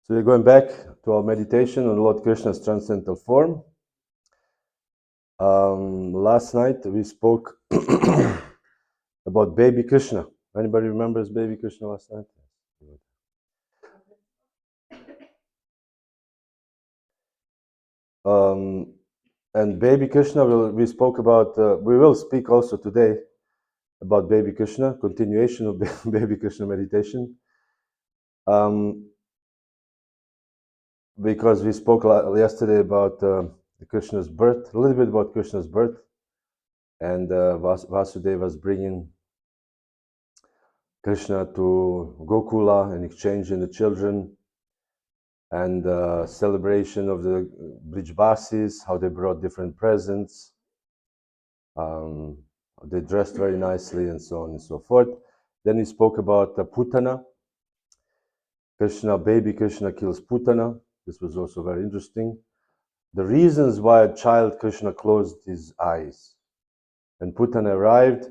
So we're going back to our meditation on Lord Krishna's transcendental form. Last night we spoke about baby Krishna. Anybody remembers baby Krishna last night? And baby Krishna, we spoke about, we will speak also today about baby Krishna, continuation of baby Krishna meditation. Because we spoke yesterday about Krishna's birth, a little bit about Krishna's birth, and Vasudeva was bringing Krishna to Gokula and exchanging the children, and celebration of the Brijbasis, how they brought different presents. They dressed very nicely and so on and so forth. Then he spoke about Putana. Baby Krishna kills Putana. This was also very interesting. The reasons why a child Krishna closed his eyes. When Putana arrived,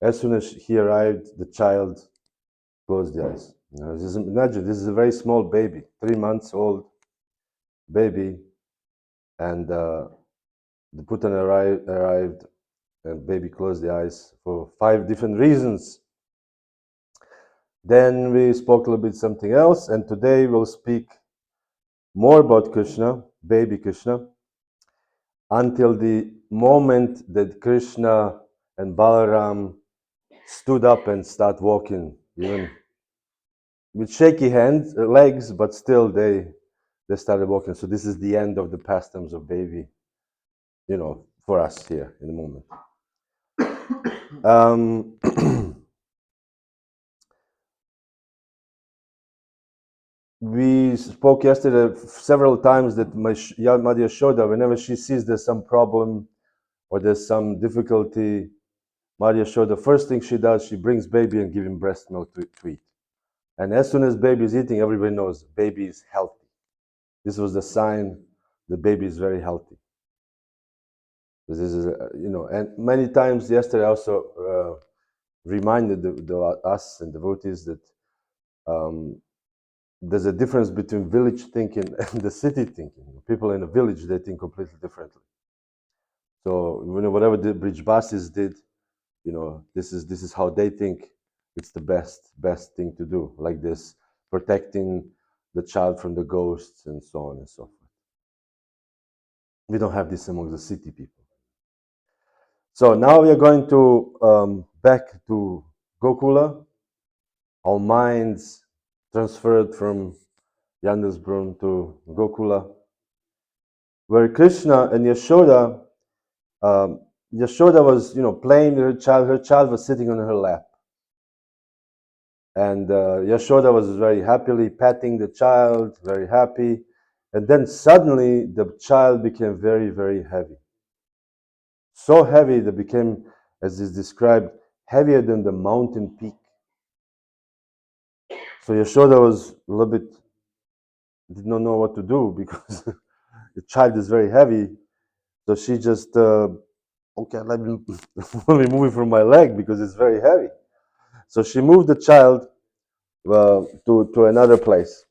as soon as he arrived, the child closed the eyes. Imagine, this is a very small baby, 3 months old baby, and the Putana arrived, and baby closed the eyes for 5 different reasons. Then we spoke a little bit something else, and today we'll speak more about Krishna, baby Krishna, until the moment that Krishna and Balaram stood up and start walking, even with shaky legs, but still they started walking. So this is the end of the pastimes of baby, for us here in the moment. We spoke yesterday several times that Mother Yashoda, whenever she sees there's some problem or there's some difficulty, Mother Yashoda, first thing she does, she brings baby and gives him breast milk to eat. And as soon as baby is eating, everybody knows baby is healthy. This was the sign the baby is very healthy. This is, and many times yesterday I also reminded us and devotees that there's a difference between village thinking and the city thinking. People in a village, they think completely differently. So whatever the Brijbasis did, this is how they think it's the best thing to do, like this, protecting the child from the ghosts and so on and so forth. We don't have this among the city people. So now we are going to back to Gokula. Our minds transferred from Yandelsbrunn to Gokula, where Krishna and Yashoda, Yashoda was, playing with her child. Her child was sitting on her lap, and Yashoda was very happily patting the child, very happy. And then suddenly the child became very, very heavy. So heavy that became, as is described, heavier than the mountain peak. So Yashoda was a little bit, did not know what to do because the child is very heavy. So she just, okay, let me move it from my leg because it's very heavy. So she moved the child to another place.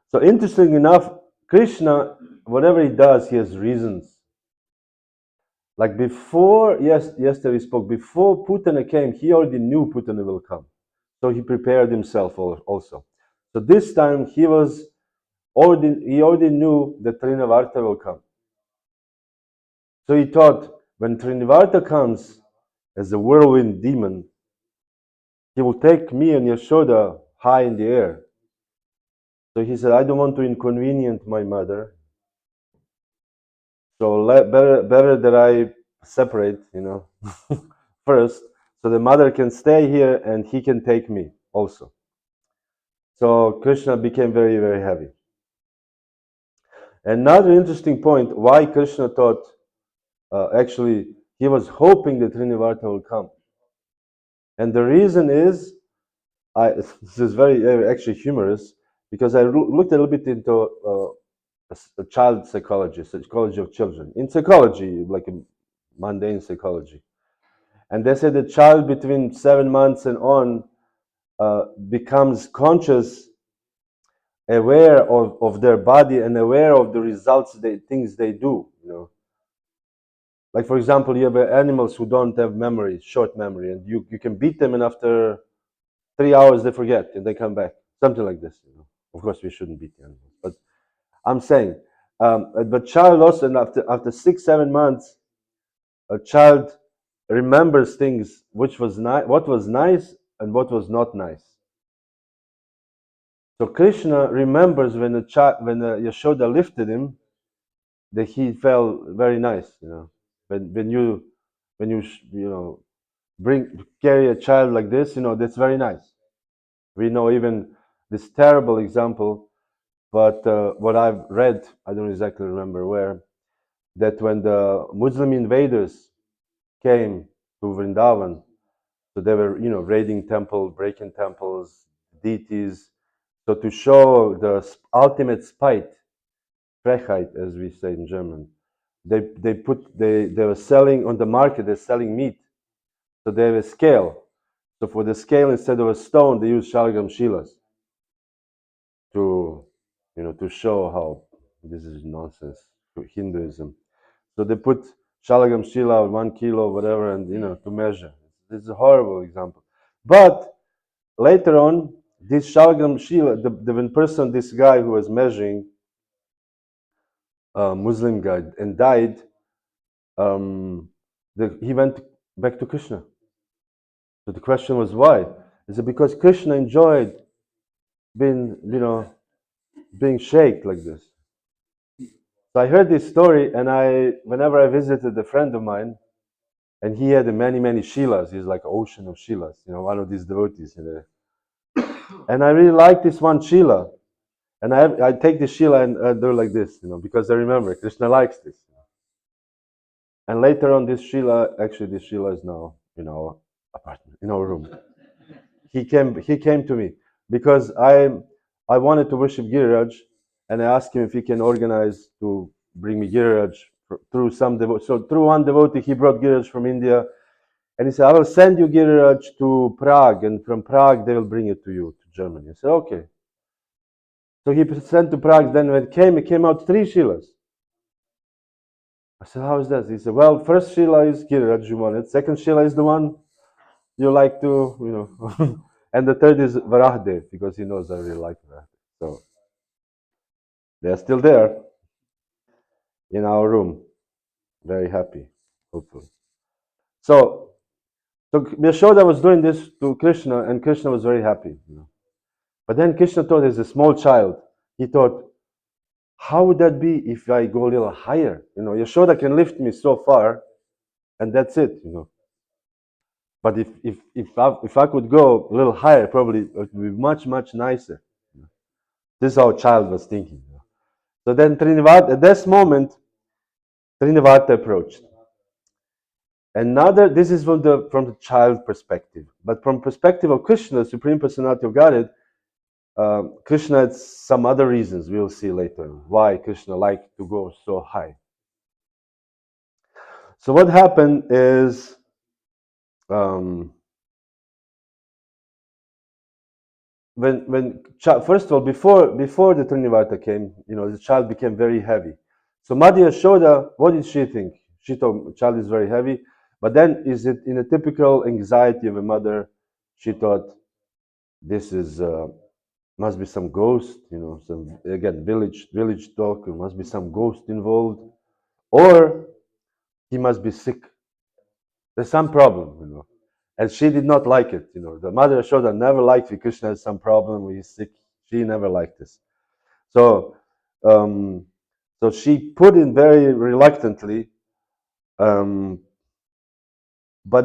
So interesting enough, Krishna, whatever he does, he has reasons. Like before, yesterday we spoke, before Putana came, he already knew Putana will come. So he prepared himself also. So this time he already knew that Trinavarta will come. So he thought, when Trinavarta comes as a whirlwind demon, he will take me and Yashoda high in the air. So he said, I don't want to inconvenience my mother. So better that I separate, first, so the mother can stay here and he can take me also. So Krishna became very, very heavy. Another interesting point, why Krishna thought, actually, he was hoping that Trinavarta will come. And the reason is, this is very actually humorous, because I looked a little bit into child psychology of children. In psychology, like a mundane psychology. And they said the child between 7 months and on becomes conscious aware of their body and aware of the results, things they do. Like for example, you have animals who don't have memory, short memory, and you can beat them, and after 3 hours they forget and they come back. Something like this. Of course, we shouldn't beat the animals, but I'm saying, but child also, and after 6-7 months, a child remembers things which was what was nice and what was not nice. So Krishna remembers when Yashoda lifted him, that he felt very nice. When you carry a child like this, that's very nice. We know even this terrible example, but what I've read, I don't exactly remember where, that when the Muslim invaders came to Vrindavan, so they were, raiding temple, breaking temples, deities. So to show the ultimate spite, Frechheit, as we say in German, they were selling on the market. They're selling meat, so they have a scale. So for the scale, instead of a stone, they use Shalagram Shilas to show how this is nonsense to Hinduism. So they put Shalagram Shila 1 kilo, whatever, and to measure. This is a horrible example. But later on, this Shalagram Shila, the person, this guy who was measuring, Muslim guy, and died, he went back to Krishna. So the question was why? Is it because Krishna enjoyed being, being shaked like this? So I heard this story, and whenever I visited a friend of mine, and he had many, many Shilas, he's like an ocean of Shilas, one of these devotees. And I really like this one Shila. And I take the Shila and do like this, because I remember Krishna likes this. And later on, this Shila is now in our apartment, in our room. He came to me because I wanted to worship Giriraj, and I asked him if he can organize to bring me Giriraj through some devotee. So through one devotee, he brought Giriraj from India, and he said, "I will send you Giriraj to Prague, and from Prague they will bring it to you to Germany." I said, "Okay." So he sent to Prague. Then when it came out 3 Shilas. I said, "How is that?" He said, "Well, first Shila is Giriraj, you wanted. Second Shila is the one you like to, and the third is Varaha, because he knows I really like Varaha." So they're still there in our room, very happy, hopefully. So Yashoda was doing this to Krishna, and Krishna was very happy. But then Krishna thought, as a small child, he thought, how would that be if I go a little higher? Yashoda can lift me so far, and that's it. But if I could go a little higher, probably it would be much, much nicer. This is how a child was thinking. So then Trinivata, at this moment, Trinivata approached. This is from the child perspective. But from perspective of Krishna, Supreme Personality of Godhead, Krishna had some other reasons we'll see later why Krishna liked to go so high. So what happened is, first of all, before the Trinivata came, the child became very heavy. So Madhya Yashoda, what did she think? She thought the child is very heavy, but then is it in a typical anxiety of a mother? She thought this is must be some ghost, some, again, village talk. There must be some ghost involved, or he must be sick. There's some problem, and she did not like it. The mother Yashoda never liked it. Krishna has some problem when he's sick. She never liked this. So, so she put in very reluctantly, but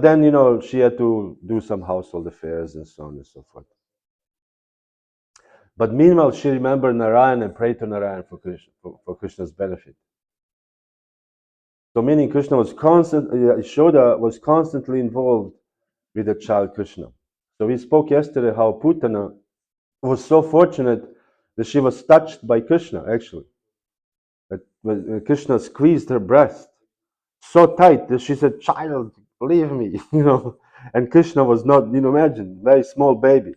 then she had to do some household affairs and so on and so forth. But meanwhile, she remembered Narayan and prayed to Narayan for Krishna's benefit. So meaning Krishna was Yashoda was constantly involved with the child Krishna. So we spoke yesterday how Putana was so fortunate that she was touched by Krishna, actually. That when Krishna squeezed her breast so tight that she said, "Child, leave me," And Krishna was not, imagine, very small baby,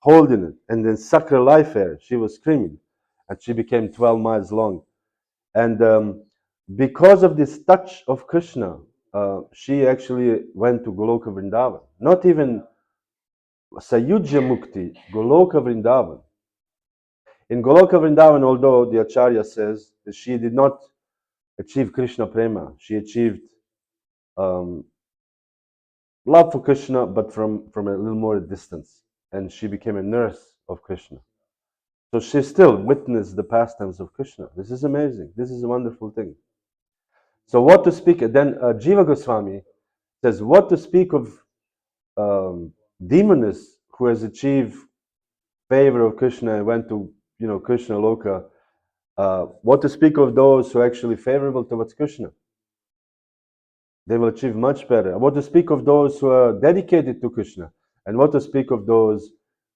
holding it, and then suck her life air. She was screaming, and she became 12 miles long. And because of this touch of Krishna, she actually went to Goloka Vrindavan. Not even Sayujya Mukti, Goloka Vrindavan. In Goloka Vrindavan, although the Acharya says that she did not achieve Krishna Prema, she achieved um, love for Krishna, but from a little more distance. And she became a nurse of Krishna. So she still witnessed the pastimes of Krishna. This is amazing. This is a wonderful thing. So what to speak, then Jiva Goswami says, what to speak of demoness who has achieved favor of Krishna and went to, Krishna Loka. What to speak of those who are actually favorable towards Krishna? They will achieve much better. What to speak of those who are dedicated to Krishna? And what to speak of those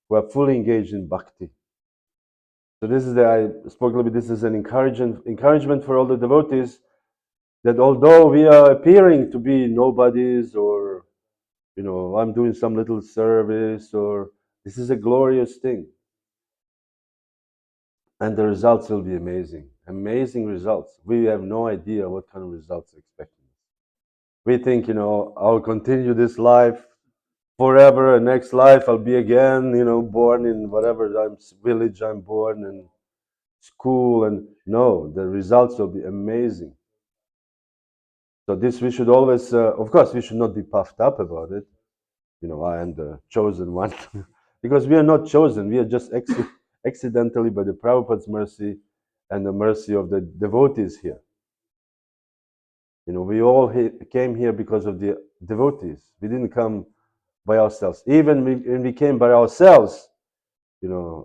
who are fully engaged in bhakti? So this is I spoke a little bit, this is an encouragement for all the devotees that although we are appearing to be nobodies, or, I'm doing some little service, or this is a glorious thing. And the results will be amazing. Amazing results. We have no idea what kind of results are expecting. We think, I'll continue this life forever, and next life I'll be again, born in whatever village I'm born in, school, and no, the results will be amazing. So this we should always, of course, we should not be puffed up about it. I am the chosen one, because we are not chosen. We are just accidentally, by the Prabhupada's mercy and the mercy of the devotees here. We all came here because of the devotees. We didn't come by ourselves. Even when we came by ourselves,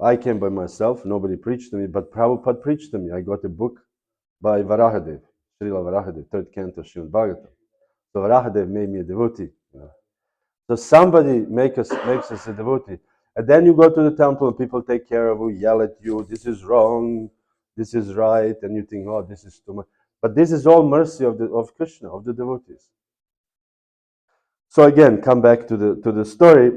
I came by myself. Nobody preached to me, but Prabhupada preached to me. I got a book by Varahadev, Srila Varahadev, third canto, Srimad Bhagavatam. So Varahadev made me a devotee. So somebody makes us a devotee. And then you go to the temple and people take care of you, yell at you, this is wrong, this is right, and you think, oh, this is too much. But this is all mercy of Krishna, of the devotees. So again, come back to the story.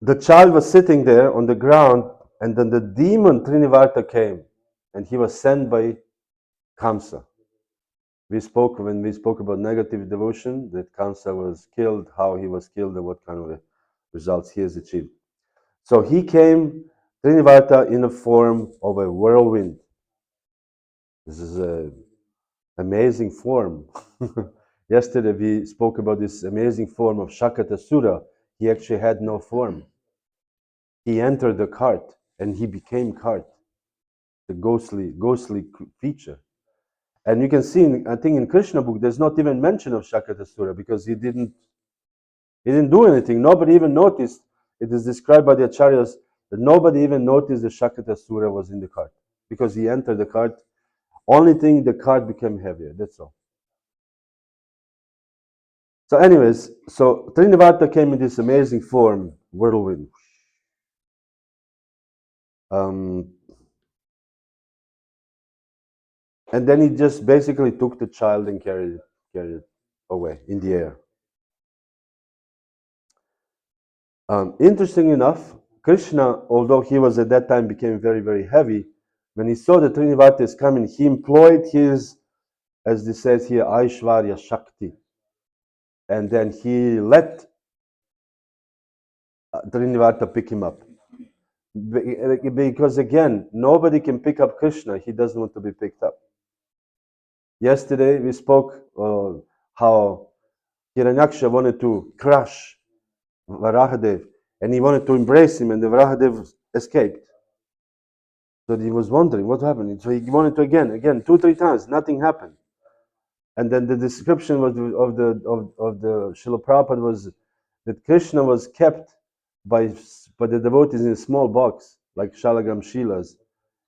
The child was sitting there on the ground, and then the demon Trinivarta came, and he was sent by Kamsa. When we spoke about negative devotion, that Kamsa was killed, how he was killed, and what kind of results he has achieved. So he came, Trinivarta, in the form of a whirlwind. This is an amazing form. Yesterday we spoke about this amazing form of Shakatasura. He actually had no form. He entered the cart and he became cart, the ghostly feature. And you can see, I think in Krishna book, there's not even mention of Shakatasura because he didn't do anything. Nobody even noticed. It is described by the Acharyas that nobody even noticed the Shakatasura was in the cart because he entered the cart. Only thing, the cart became heavier. That's all. So anyways, so Trinivarta came in this amazing form, whirlwind. And then he just basically took the child and carried it away in the air. Interesting enough, Krishna, although he was at that time became very, very heavy, when he saw the Trinivarta is coming, he employed his, as this says here, Aishwarya Shakti. And then he let Trinivarta pick him up. Because again, nobody can pick up Krishna. He doesn't want to be picked up. Yesterday we spoke how Hiranyaksha wanted to crush Varahadev, and he wanted to embrace him, and the Varahadev escaped. So he was wondering what happened. So he wanted to again, 2-3 times, nothing happened. And then the description of the Srila Prabhupada was that Krishna was kept by the devotees in a small box, like Shalagram Shilas.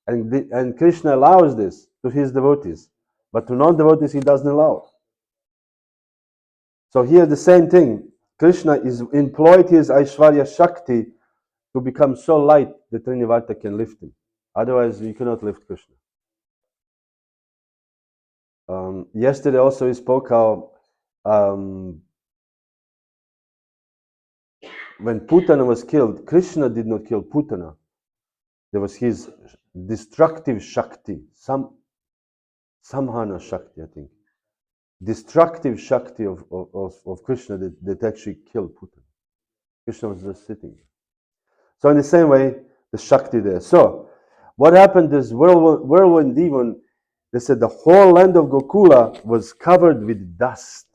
And Krishna allows this to his devotees, but to non-devotees he doesn't allow. So here the same thing. Krishna is employed his Aishwarya Shakti to become so light that Trinivarta can lift him. Otherwise, you cannot lift Krishna. Yesterday also we spoke how when Putana was killed, Krishna did not kill Putana. There was his destructive Shakti, Samhana Shakti, I think. Destructive Shakti of Krishna that actually killed Putana. Krishna was just sitting. So in the same way, the Shakti there. So what happened is whirlwind demon, they said the whole land of Gokula was covered with dust.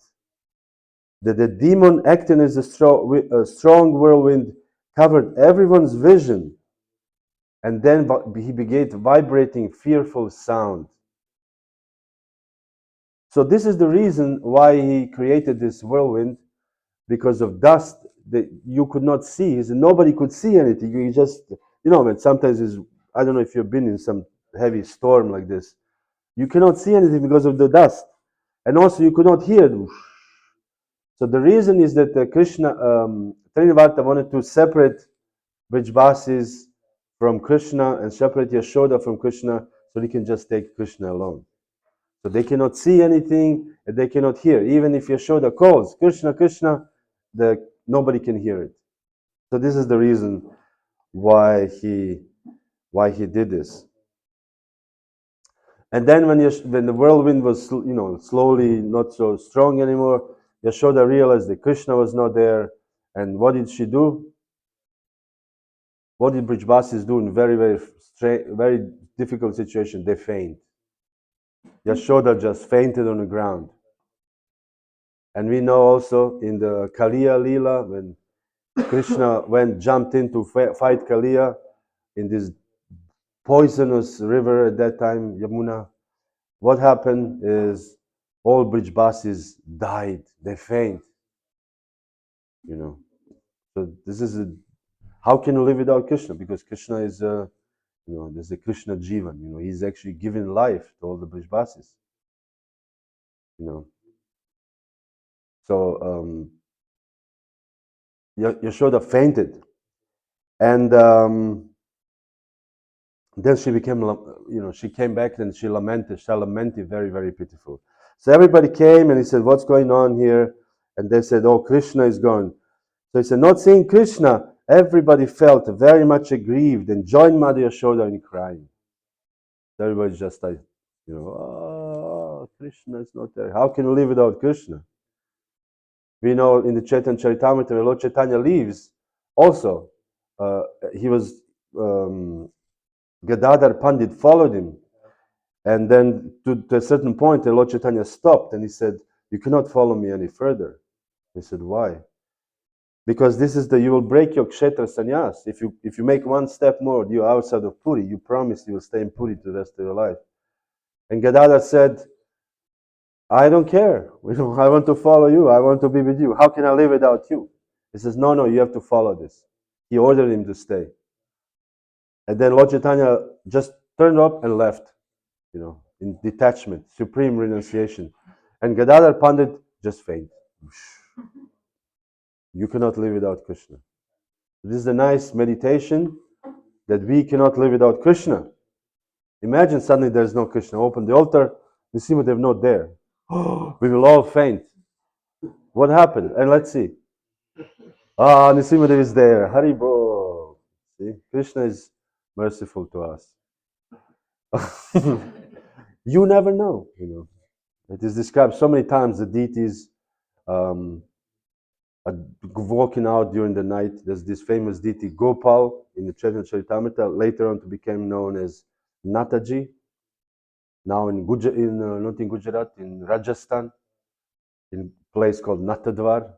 The demon acting as a strong whirlwind covered everyone's vision. And then he began vibrating fearful sound. So this is the reason why he created this whirlwind, because of dust that you could not see. He said nobody could see anything. You just, when sometimes I don't know if you've been in some heavy storm like this. You cannot see anything because of the dust. And also you could not hear. So the reason is that Krishna, Trinivata wanted to separate Brijbasis from Krishna and separate Yashoda from Krishna, so he can just take Krishna alone. So they cannot see anything and they cannot hear. Even if Yashoda calls Krishna, Krishna, nobody can hear it. So this is the reason why he did this. And then when the whirlwind was slowly not so strong anymore, Yashoda realized that Krishna was not there. And what did she do? What did Brijbasis do in very, very very difficult situation? They faint. Yashoda just fainted on the ground. And we know also in the Kaliya Leela, when Krishna jumped in to fight Kaliya in this poisonous river at that time, Yamuna, what happened is all Brijbasis died. They faint. So this is how can you live without Krishna? Because Krishna is there's a Krishna Jivan. He's actually giving life to all the Brijbasis. So Yashoda fainted, and then she became, she came back and she lamented very, very pitiful. So everybody came and he said, what's going on here? And they said, oh, Krishna is gone. So he said, not seeing Krishna, everybody felt very much aggrieved and joined Mother Yashoda in crying. So everybody's just like, oh, Krishna is not there. How can you live without Krishna? We know in the Chaitanya Charitamrita, when Lord Chaitanya leaves, also, he was, Gadadhar Pandit followed him. And then to a certain point, the Lord Chaitanya stopped and he said, you cannot follow me any further. He said, why? Because you will break your kshetra sannyas. If you make one step more, you're outside of Puri. You promise you will stay in Puri the rest of your life. And Gadadhar said, I don't care. I want to follow you. I want to be with you. How can I live without you? He says, no, you have to follow this. He ordered him to stay. And then Lord Chaitanya just turned up and left, in detachment, supreme renunciation. And Gadadhar Pandit just fainted. You cannot live without Krishna. This is a nice meditation that we cannot live without Krishna. Imagine suddenly there's no Krishna. Open the altar, Nrsimhadev not there. We will all faint. What happened? And let's see. Nrsimhadev is there. Haribo. See, Krishna is merciful to us. You never know, It is described so many times the deities walking out during the night. There's this famous deity Gopal in the Chaitanya Charitamrita, later on to become known as Nataji. Now not in Gujarat, in Rajasthan, in a place called Natadwar.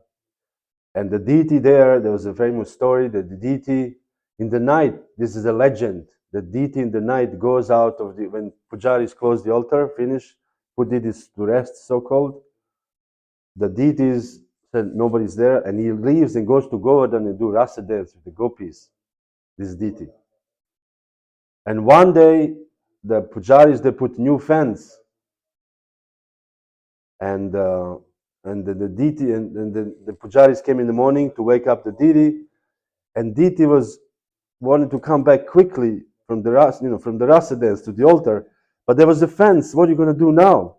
And the deity there was a famous story that the deity in the night, this is a legend, the deity in the night goes out when pujaris close the altar, finish, put it to rest, so-called. The deities said nobody's there, and he leaves and goes to Govardhan and do rasa dance with the gopis, this deity. And one day, the pujaris, they put new fence, and the deity and the pujaris came in the morning to wake up the deity, and deity wanted to come back quickly from the rasa dance to the altar, but there was a fence. What are you going to do now?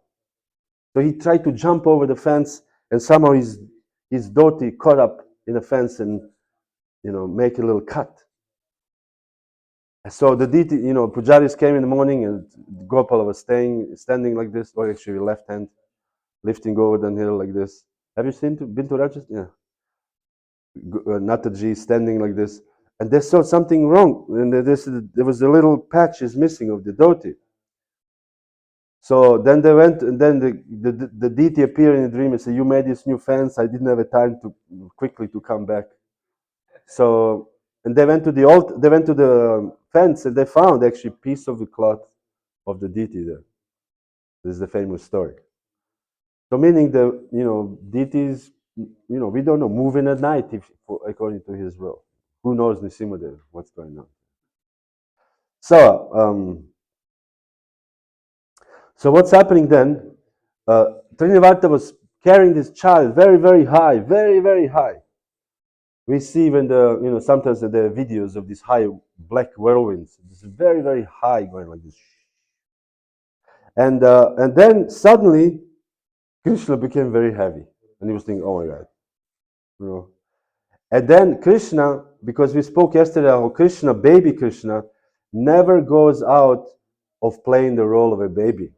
So he tried to jump over the fence, and somehow his dhoti caught up in the fence, and make a little cut. So the deity, pujaris came in the morning, and Gopala was standing like this, or actually left hand, lifting over the hill like this. Have you been to Rajasthan? Yeah. Nataji standing like this, and they saw something wrong, and there was a little patch is missing of the dhoti. So then they went, and then the deity appeared in a dream and said, "You made this new fence. I didn't have a time to quickly to come back." So, and they went to the fence, and they found actually a piece of the cloth of the deity there. This is the famous story. So meaning deities, we don't know, moving at night according to his will. Who knows Nisimadev, what's going on? So, so what's happening then? Trinivarta was carrying this child very, very high, very, very high. We see when sometimes there are videos of these high black whirlwinds. This is very, very high, going like this. And then suddenly Krishna became very heavy, and he was thinking, "Oh my God," And then Krishna, because we spoke yesterday how Krishna, baby Krishna, never goes out of playing the role of a baby.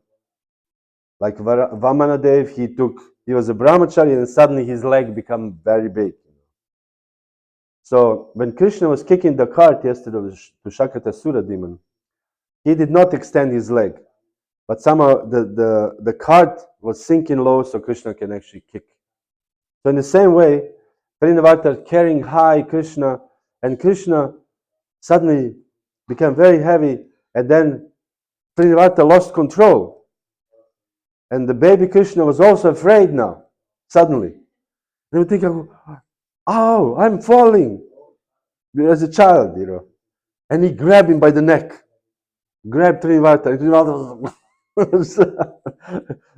Like Vamanadev, he was a brahmachari, and suddenly his leg became very big. So when Krishna was kicking the cart yesterday to Shakatasura demon, he did not extend his leg, but somehow the cart was sinking low, so Krishna can actually kick. So in the same way, Prinavata carrying high Krishna, and Krishna suddenly became very heavy, and then Prinavata lost control. And the baby Krishna was also afraid now, suddenly. And he would think, "Oh, I'm falling," as a child, And he grabbed him by the neck, grabbed Prinavata.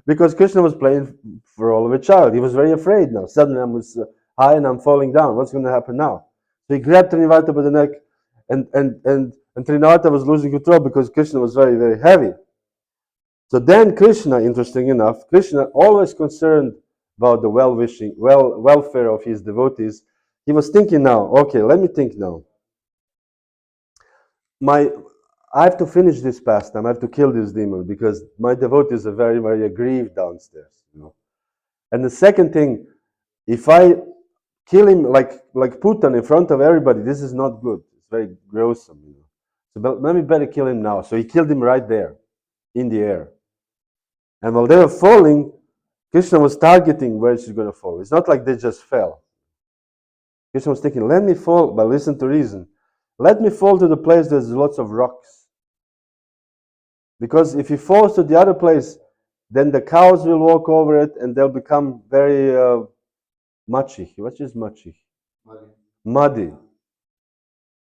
Because Krishna was playing for all of a child. He was very afraid now. Suddenly I was high and I'm falling down. What's going to happen now? So he grabbed Trinivata by the neck, and Trinivata was losing control because Krishna was very, very heavy. So then Krishna, interesting enough, Krishna always concerned about the welfare of his devotees. He was thinking now, okay, let me think now. I have to finish this pastime. I have to kill this demon because my devotees are very, very aggrieved downstairs. And the second thing, if I kill him like Putan in front of everybody, this is not good. It's very gruesome. So let me better kill him now. So he killed him right there, in the air. And while they were falling, Krishna was targeting where she's going to fall. It's not like they just fell. Krishna was thinking, let me fall, but listen to reason. Let me fall to the place there's lots of rocks. Because if he falls to the other place, then the cows will walk over it and they'll become very machi. What is machi? Muddy.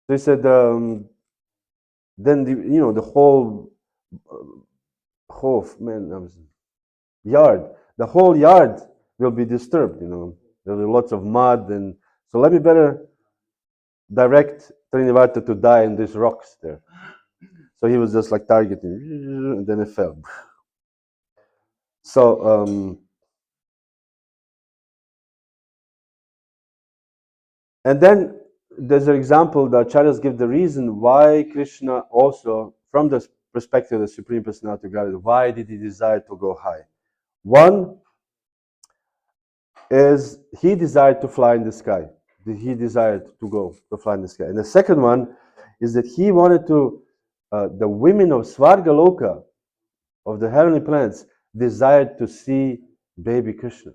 So he said, then the whole yard, the whole yard will be disturbed. There'll be lots of mud, and so let me better direct Trinivata to die in these rocks there. So he was just like targeting, and then it fell. So, and then there's an example, the acharyas give the reason why Krishna also, from the perspective of the Supreme Personality of Godhead, why did he desire to go high? One is he desired to fly in the sky. He desired to fly in the sky. And the second one is that he wanted to, the women of Svargaloka, of the heavenly planets, desired to see baby Krishna.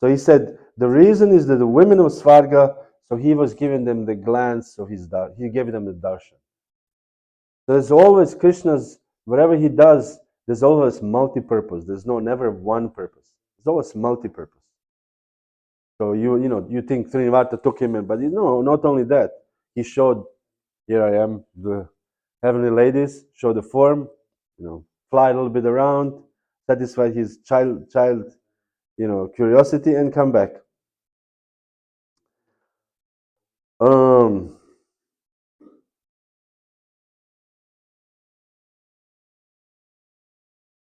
So he said, the reason is that the women of Svarga, so he was giving them the glance of he gave them the darshan. So there's always Krishna's, whatever he does, there's always multi-purpose. There's never one purpose. There's always multi-purpose. So you think Srinivata took him in, but no, not only that. He showed, here I am, the heavenly ladies, show the form, fly a little bit around, satisfy his child, curiosity, and come back.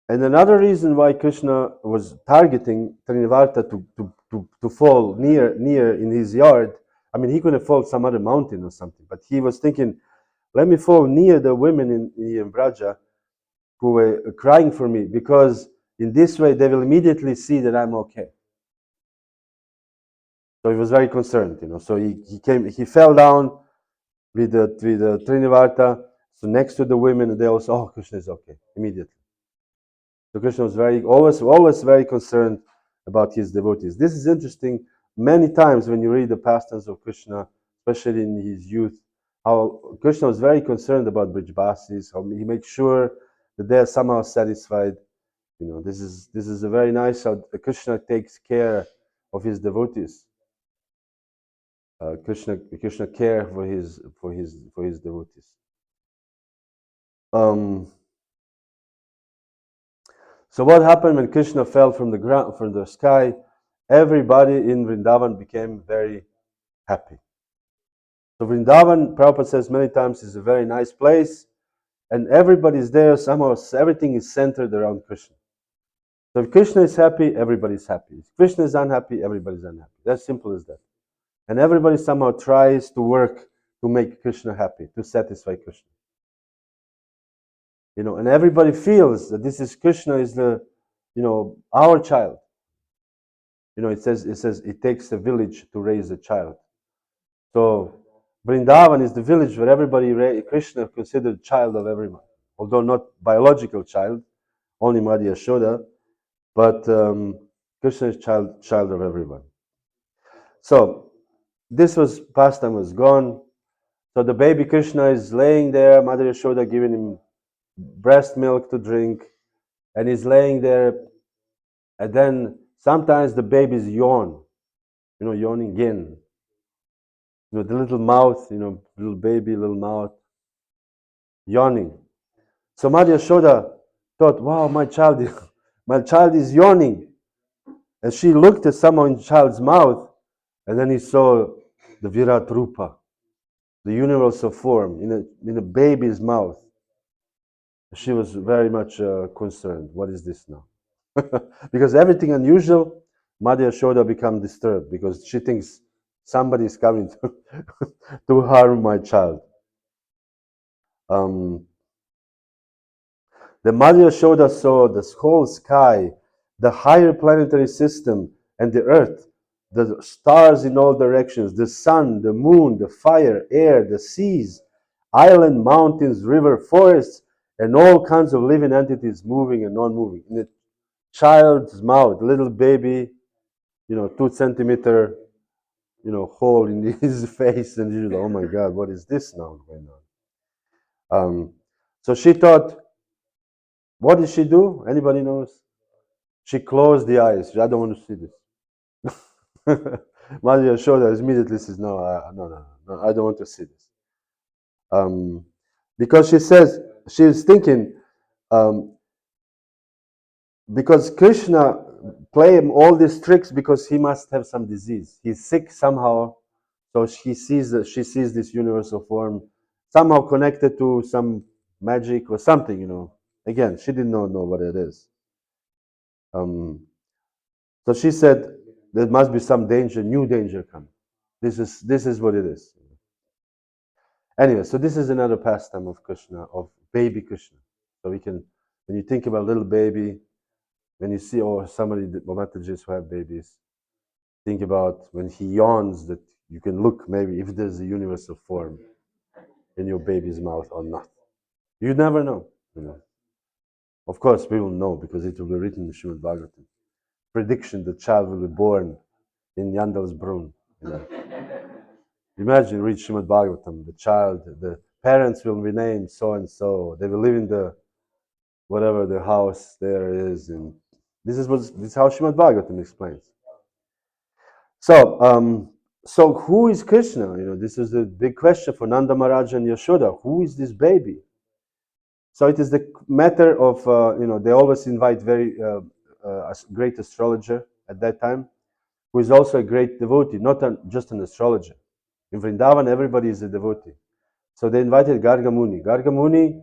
And another reason why Krishna was targeting Trinivarta to fall near in his yard, I mean, he could have fallen some other mountain or something, but he was thinking, let me fall near the women in Braja who were crying for me, because in this way they will immediately see that I'm okay. So he was very concerned, So he fell down with the Trinivarta, so next to the women, and they also, oh, Krishna is okay, immediately. So Krishna was always very concerned about his devotees. This is interesting. Many times when you read the pastimes of Krishna, especially in his youth, how Krishna was very concerned about Brijbasis, how he makes sure that they are somehow satisfied. This is a very nice how Krishna takes care of his devotees. Krishna care for his devotees. So what happened when Krishna fell from the ground, from the sky? Everybody in Vrindavan became very happy. So Vrindavan, Prabhupada says many times, is a very nice place, and everybody's there. Somehow everything is centered around Krishna. So if Krishna is happy, everybody's happy. If Krishna is unhappy, everybody's unhappy. That's simple as that. And everybody somehow tries to work to make Krishna happy, to satisfy Krishna. And everybody feels that this is Krishna is our child. It says it takes a village to raise a child. So Vrindavan is the village where everybody, Krishna considered child of everyone, although not biological child, only Madhya Yashoda, but Krishna is child of everyone. So this pastime was gone. So the baby Krishna is laying there, Mother Yashoda giving him breast milk to drink, and he's laying there, and then sometimes the babies yawn, yawning again. The little mouth, little baby, little mouth, yawning. So Madhya Yashoda thought, wow, my child is yawning. And she looked at someone in the child's mouth, and then he saw the Virat Rupa, the universal form, in a baby's mouth. She was very much concerned. What is this now? Because everything unusual, Madhya Yashoda become disturbed because she thinks somebody is coming to harm my child. The Madhya Yashoda saw the whole sky, the higher planetary system, and the earth, the stars in all directions, the sun, the moon, the fire, air, the seas, island, mountains, river, forests, and all kinds of living entities moving and non-moving. In a child's mouth, little baby, 2 centimeter, hole in his face, and you're like, oh my God, what is this now going on? So she thought, what did she do? Anybody knows? She closed the eyes. I don't want to see this. Madhya Yashoda immediately says, no, no, I don't want to see this. Because she's thinking, because Krishna played all these tricks because he must have some disease. He's sick somehow, so she sees this universal form somehow connected to some magic or something. Again, she didn't know what it is. So she said, there must be some danger, new danger coming. This is what it is. Anyway, so this is another pastime of Krishna, of baby Krishna. So when you think about little baby, when you see somebody, Mataji's who have babies, think about when he yawns that you can look maybe if there's a universal form in your baby's mouth or not. You never know. Of course, we will know because it will be written in Srimad Bhagavatam. Prediction: the child will be born in Yandalsbrunn. Imagine read Srimad Bhagavatam. The parents will be named so and so. They will live in whatever the house there is, and this is how Srimad Bhagavatam explains. So who is Krishna? This is the big question for Nanda Maharaj and Yashoda. Who is this baby? So it is the matter of they always invite a great astrologer at that time, who is also a great devotee, not just an astrologer. In Vrindavan, everybody is a devotee. So they invited Garga Muni. Garga Muni,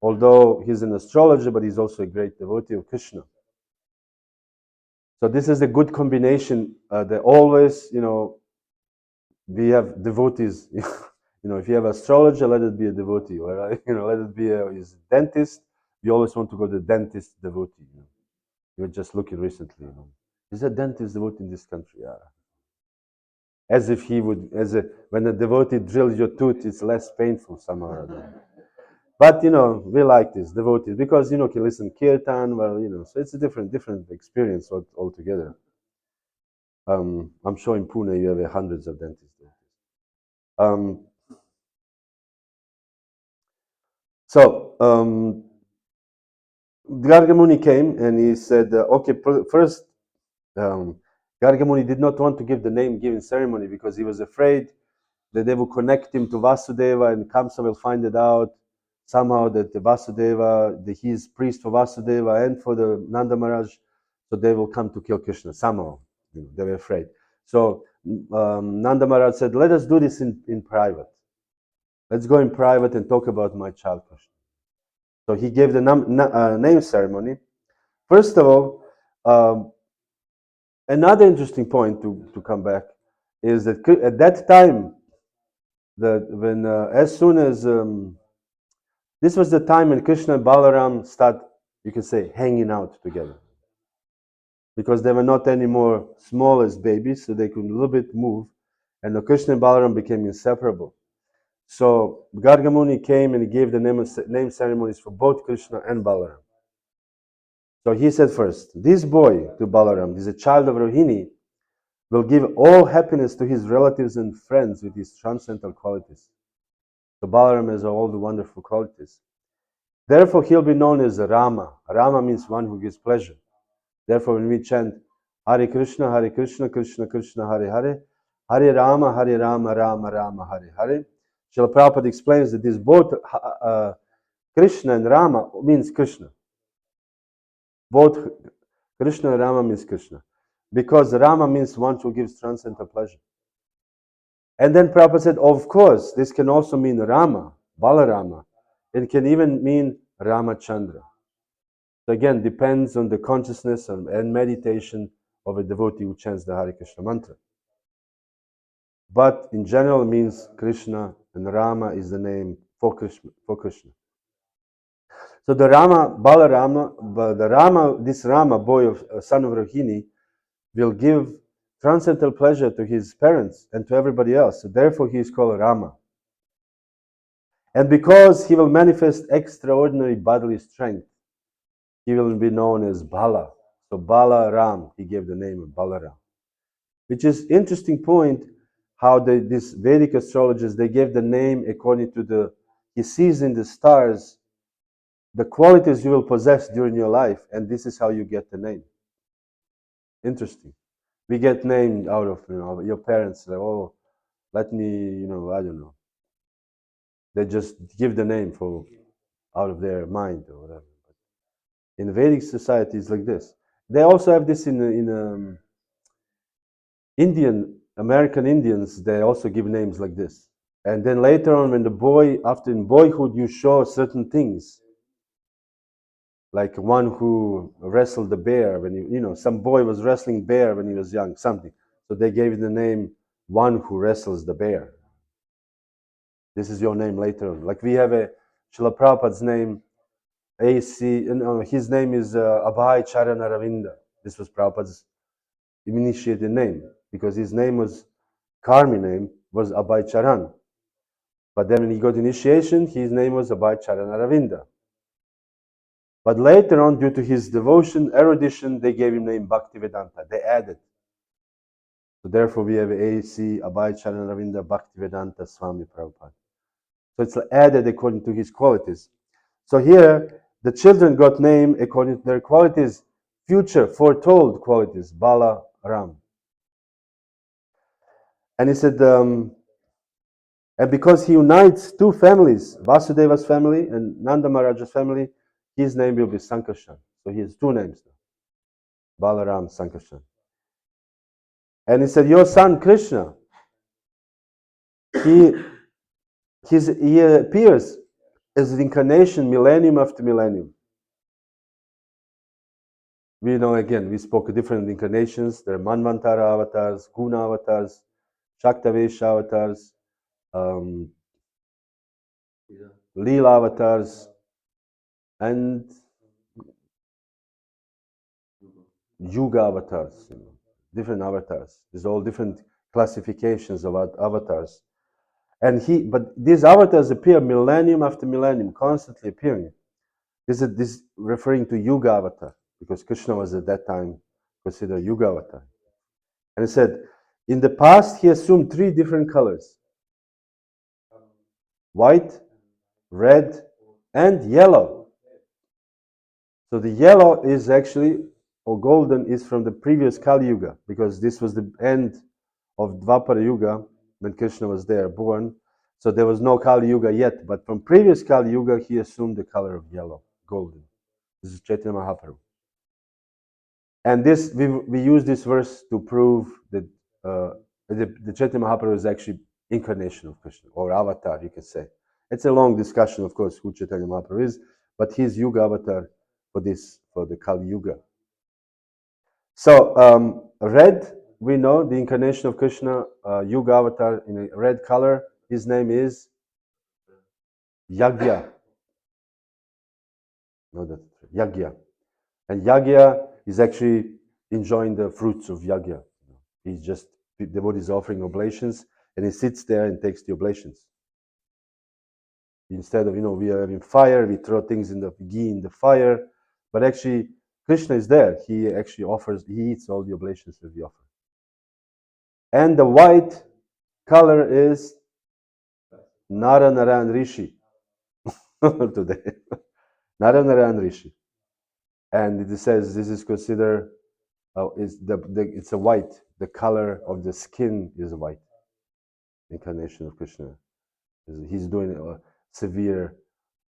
although he's an astrologer, but he's also a great devotee of Krishna. So this is a good combination. They always, we have devotees. If you have astrologer, let it be a devotee, or let it be is dentist. We always want to go to the dentist devotee. You were just looking recently. Is a dentist devotee in this country? Yeah. As if he would, when a devotee drills your tooth, it's less painful somehow or other. But we like this devotees because you can listen kirtan. Well, so it's a different experience altogether. I'm sure in Pune you have hundreds of dentists. Um, so Gargamuni came and he said, okay, first, Gargamuni did not want to give the name giving ceremony because he was afraid that they will connect him to Vasudeva and Kamsa will find it out somehow that the Vasudeva, that he is priest for Vasudeva and for the Nanda Maharaj, so they will come to kill Krishna somehow. They were afraid. So Nanda Maharaj said, let us do this in private. Let's go in private and talk about my child Krishna. So he gave the name ceremony. First of all, another interesting point to come back is that at that time, when as soon as this was the time when Krishna and Balaram start, you can say, hanging out together, because they were not anymore small as babies, so they could a little bit move, and Krishna and Balaram became inseparable. So Gargamuni came and he gave the name ceremonies for both Krishna and Balaram. So he said first, this boy to Balaram, is a child of Rohini, will give all happiness to his relatives and friends with his transcendental qualities. So Balaram has all the wonderful qualities. Therefore, he'll be known as Rama. Rama means one who gives pleasure. Therefore, when we chant Hare Krishna, Krishna Krishna, Hare Hare, Hare Rama, Rama Rama, Hare Hare, Srila Prabhupada explains that this both Krishna and Rama means Krishna. Both Krishna and Rama means Krishna. Because Rama means one who gives transcendental pleasure. And then Prabhupada said, of course, this can also mean Rama, Balarama. It can even mean Ramachandra. So again, depends on the consciousness and meditation of a devotee who chants the Hare Krishna mantra. But in general, it means Krishna, and Rama is the name for Krishna. So the Rama, Balarama, this Rama, son of Rohini, will give transcendental pleasure to his parents and to everybody else. So therefore, he is called Rama. And because he will manifest extraordinary bodily strength, he will be known as Bala. So Balaram, he gave the name of Balaram. Which is interesting point, how these Vedic astrologers, they gave the name according to he sees in the stars the qualities you will possess during your life, and this is how you get the name. Interesting. We get named out of your parents, like, oh, let me, I don't know. They just give the name out of their mind or whatever. In Vedic society, it's like this. They also have this in American Indians. They also give names like this. And then later on, when after in boyhood, you show certain things. Like one who wrestled the bear when some boy was wrestling bear when he was young, something. So they gave the name one who wrestles the bear. This is your name later on. Like we have a Srila Prabhupada's name, his name is Abhay Charan Aravinda. This was Prabhupada's initiated name because his name was, Karmi name was Abhay Charan. But then when he got initiation, his name was Abhay Charan Aravinda. But later on, due to his devotion, erudition, they gave him name Bhaktivedanta. They added. So therefore, we have A.C. Abhay Charan Ravinda Bhaktivedanta Swami Prabhupada. So it's added according to his qualities. So here, the children got name according to their qualities, future, foretold qualities, Bala Ram. And he said, and because he unites two families, Vasudeva's family and Nanda Maharaja's family, his name will be Sankarshan. So he has two names now, Balaram, Sankarshan. And he said, your son Krishna, he appears as an incarnation millennium after millennium. We know again, we spoke of different incarnations. There are Manvantara avatars, Guna avatars, Shaktavesha avatars, um, Leela avatars, and Yuga avatars, different avatars. There's all different classifications of avatars. But these avatars appear millennium after millennium, constantly appearing. This referring to Yuga avatar, because Krishna was at that time considered Yuga avatar. And it said, in the past he assumed 3 different colors: white, red, and yellow. So the yellow is actually, or golden, is from the previous Kali Yuga, because this was the end of Dvapara Yuga when Krishna was there, born. So there was no Kali Yuga yet, but from previous Kali Yuga he assumed the color of yellow, golden. This is Chaitanya Mahaprabhu. And this we use this verse to prove that the Chaitanya Mahaprabhu is actually incarnation of Krishna, or avatar, you can say. It's a long discussion, of course, who Chaitanya Mahaprabhu is, but he's Yuga avatar for the Kali Yuga. So red, we know the incarnation of Krishna, Yuga avatar in a red color. His name is Yagya. No, that's Yagya. And Yagya is actually enjoying the fruits of Yagya. He's just, the devotee is offering oblations, and he sits there and takes the oblations. Instead of, we are having fire, we throw things in the ghee in the fire, but actually Krishna is there. He actually he eats all the oblations that we offer. And the white color is Nara Rishi today. Nara Rishi. And it says this is considered, it's a white. The color of the skin is white. Incarnation of Krishna. He's doing severe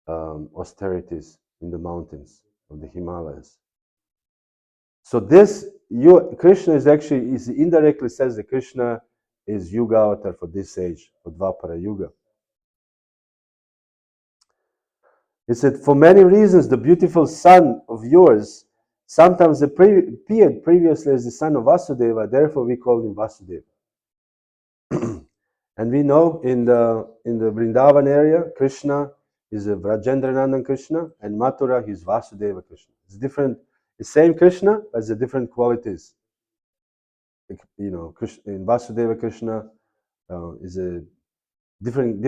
austerities in the mountains of the Himalayas. So Krishna is indirectly says that Krishna is Yuga avatar for this age, for Dvapara Yuga. He said, for many reasons, the beautiful son of yours sometimes appeared previously as the son of Vasudeva, therefore we call him Vasudeva. And we know in the Vrindavan area, Krishna is a Vrajendranandan Krishna, and Mathura is Vasudeva Krishna. It's different, the same Krishna, but it's different qualities. Krishna, in Vasudeva Krishna is a different,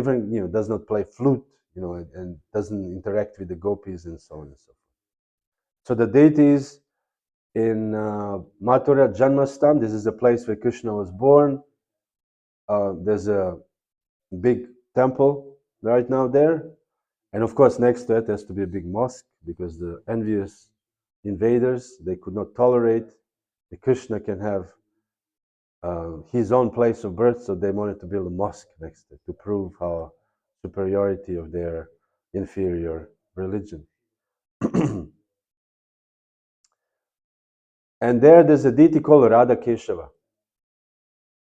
does not play flute, and doesn't interact with the gopis and so on and so forth. So the deities in Mathura, Janmastam, this is the place where Krishna was born. There's a big temple right now there. And of course, next to it has to be a big mosque, because the envious invaders, they could not tolerate that Krishna can have his own place of birth, so they wanted to build a mosque next to it to prove how superiority of their inferior religion. And there's a deity called Radha Keshava.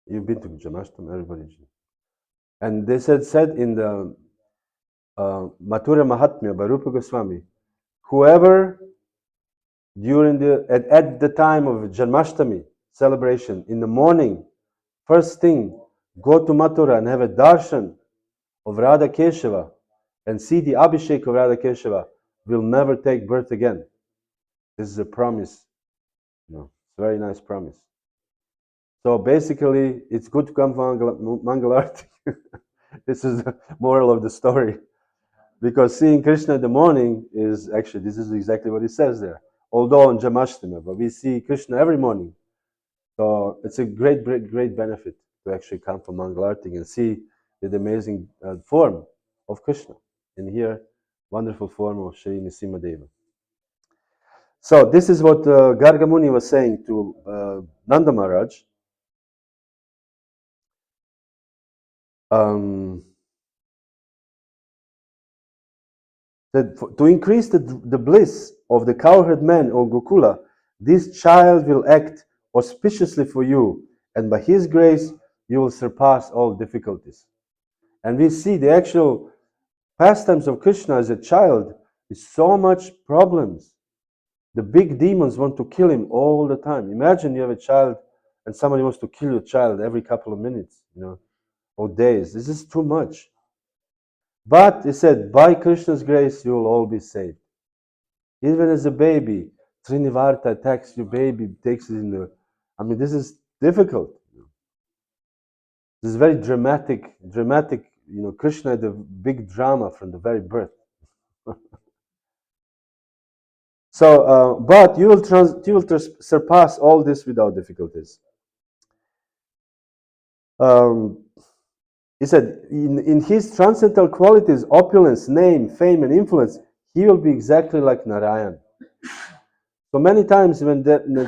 You've been to Janmashtami, everybody. And they said in the Mathura Mahatmya by Rupa Goswami, whoever at the time of Janmashtami celebration in the morning, first thing, go to Mathura and have a darshan of Radha Keshava and see the Abhishek of Radha Keshava, will never take birth again. This is a promise. It's a very nice promise. So basically, it's good to come for Mangalarti. This is the moral of the story. Because seeing Krishna in the morning is actually, this is exactly what it says there. Although on Janmashtami, but we see Krishna every morning. So it's a great, great, great benefit to actually come for Mangalarti and see the amazing form of Krishna. And here, wonderful form of Shri Nrsimhadeva. So this is what Garga Muni was saying to Nanda Maharaj. That to increase the bliss of the cowherd man or Gokula, this child will act auspiciously for you, and by his grace you will surpass all difficulties. And we see the actual pastimes of Krishna as a child is so much problems. The big demons want to kill him all the time. Imagine you have a child and somebody wants to kill your child every couple of minutes, or days. This is too much. But he said, by Krishna's grace, you will all be saved. Even as a baby, Trinivarta attacks your baby, takes it in the... this is difficult. This is very dramatic. Krishna had a big drama from the very birth. So, but you will surpass all this without difficulties. He said, in his transcendental qualities, opulence, name, fame, and influence, he will be exactly like Narayan. So many times when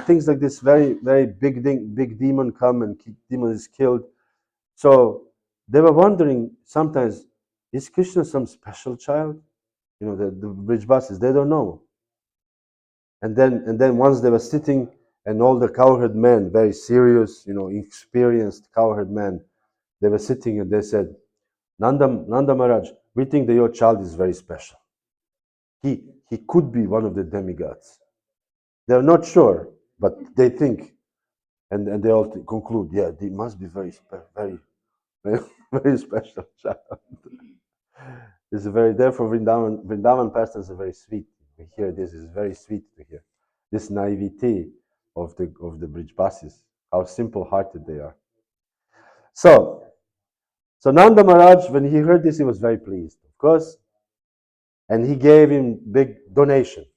things like this, very, very big demon come and demon is killed, so they were wondering sometimes, is Krishna some special child? The Brijbasis, they don't know. And then once they were sitting, and all the cowherd men, very serious, experienced cowherd men, they were sitting and they said, Nanda Maharaj, we think that your child is very special. He could be one of the demigods. They're not sure, but they think, and they all conclude, yeah, he must be very very special child. It's therefore Vrindavan pastimes are very sweet. We hear this is very sweet to hear. This naivete of the Brijbasis, how simple-hearted they are. So Nanda Maharaj, when he heard this, he was very pleased, of course, and he gave him big donation.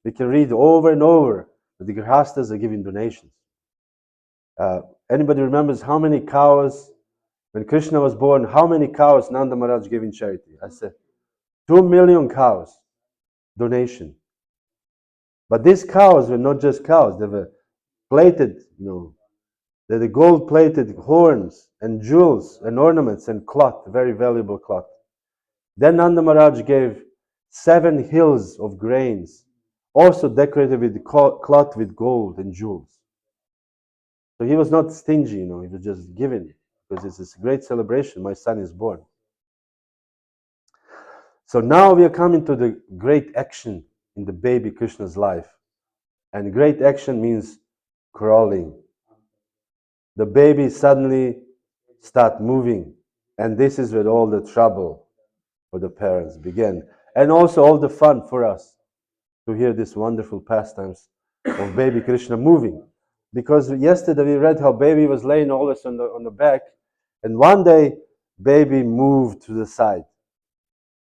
We can read over and over that the Grihastas are giving donations. Anybody remembers how many cows, when Krishna was born, how many cows Nanda Maharaj gave in charity? I said, 2 million cows, donation. But these cows were not just cows, they were plated, they're the gold-plated horns and jewels and ornaments and cloth, very valuable cloth. Then Nanda Maharaj gave 7 hills of grains, also decorated with cloth with gold and jewels. So he was not stingy, he was just giving, because it's this great celebration, my son is born. So now we are coming to the great action in the baby Krishna's life. And great action means crawling. The baby suddenly start moving. And this is where all the trouble for the parents begin. And also all the fun for us to hear these wonderful pastimes of baby Krishna moving. Because yesterday we read how baby was laying always on the back. And one day, baby moved to the side.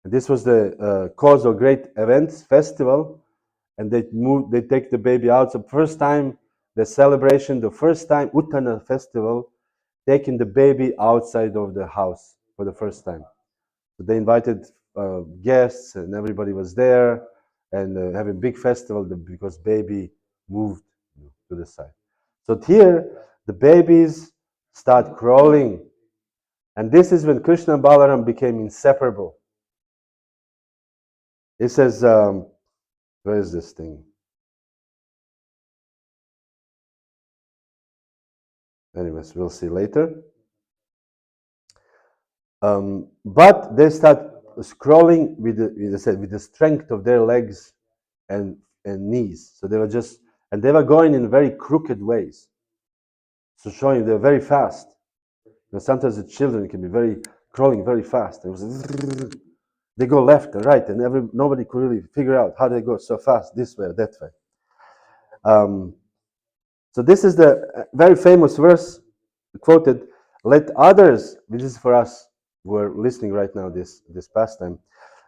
And this was the cause of great events, festival. And they take the baby out. So first time, the celebration, the first time, Uttana festival, taking the baby outside of the house for the first time. So they invited guests and everybody was there and having a big festival because baby moved to the side. So here, the babies start crawling. And this is when Krishna and Balaram became inseparable. It says, where is this thing? Anyways, we'll see later. But they start scrolling with the strength of their legs and knees. So they were going in very crooked ways. So showing they're very fast. Sometimes the children can be crawling very fast. They go left and right, and nobody could really figure out how they go so fast, this way or that way. So this is the very famous verse quoted, let others, this is for us who are listening right now, this pastime,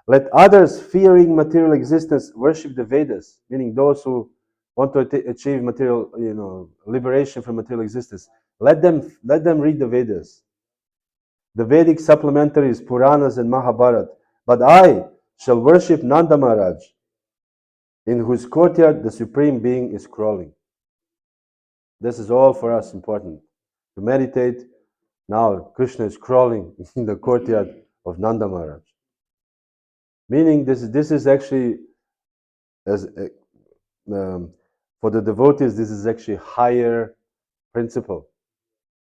let others fearing material existence worship the Vedas, meaning those who want to achieve material, liberation from material existence. Let them read the Vedas. The Vedic supplementaries, Puranas and Mahabharata. But I shall worship Nanda Maharaj, in whose courtyard the Supreme Being is crawling. This is all for us important. To meditate, now Krishna is crawling in the courtyard of Nanda Maharaj. Meaning this is actually, for the devotees, this is actually higher principle.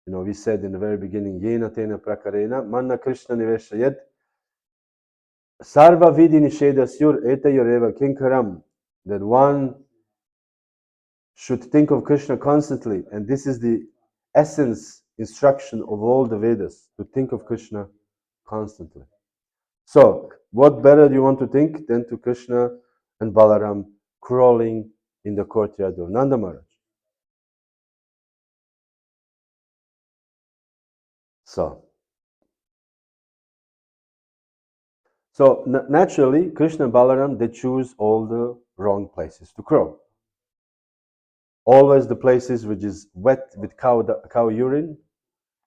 We said in the very beginning, Yena Tena Prakarena, Manna Krishna Niveshayat, Sarva Vidi Nishedasyur Eta Yoreva Kinkaram, that one should think of Krishna constantly. And this is the essence, instruction of all the Vedas, to think of Krishna constantly. So, what better do you want to think than to Krishna and Balaram crawling in the courtyard of Nanda Maharaj? So naturally, Krishna and Balaram, they choose all the wrong places to crawl. Always the places which is wet with cow urine,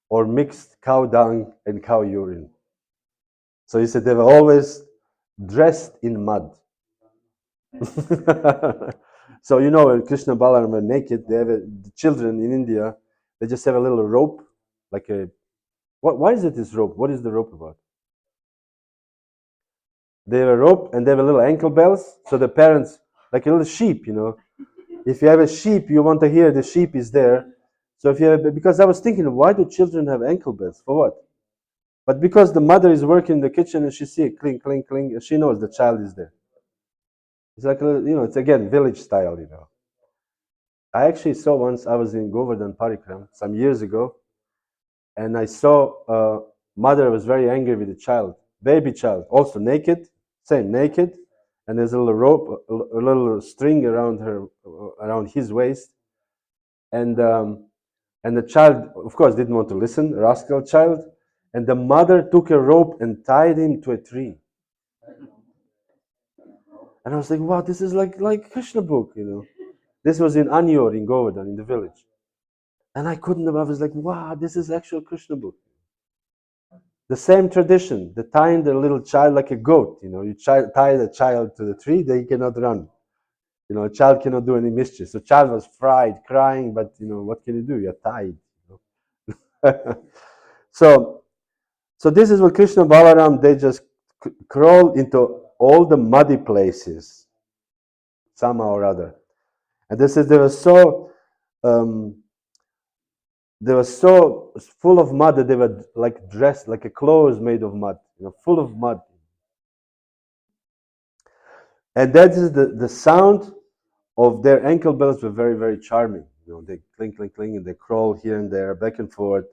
or mixed cow dung and cow urine. So he said they were always dressed in mud. So when Krishna and Balaram are naked, they have the children in India, they just have a little rope, like a, why is it this rope? What is the rope about? They have a rope and they have a little ankle bells, so the parents, like a little sheep, if you have a sheep, you want to hear the sheep is there. So if you have, because I was thinking, why do children have ankle bells? For what? But because the mother is working in the kitchen and she see it clink, clink, clink, and she knows the child is there. It's like, it's again village style, I actually saw once, I was in Govardhan Parikram some years ago, and I saw a mother was very angry with the child, baby child, also naked, same naked, and there's a little rope, a little string around her, around his waist, and the child, of course, didn't want to listen, rascal child, and the mother took a rope and tied him to a tree. And I was like, wow, this is like Krishna book, This was in Anyor, in Govardhan, in the village. And I was like, wow, this is actual Krishna book. The same tradition, the tying the little child like a goat, you tie the child to the tree, they cannot run. A child cannot do any mischief. So child was fried, crying, but what can you do? You're tied. So this is what Krishna and Balaram, they just crawl into all the muddy places, somehow or other. And this is, um, they were so full of mud that they were like dressed like a clothes made of mud, full of mud. And that is the sound of their ankle bells were very, very charming. They clink, clink, clink, and they crawl here and there, back and forth.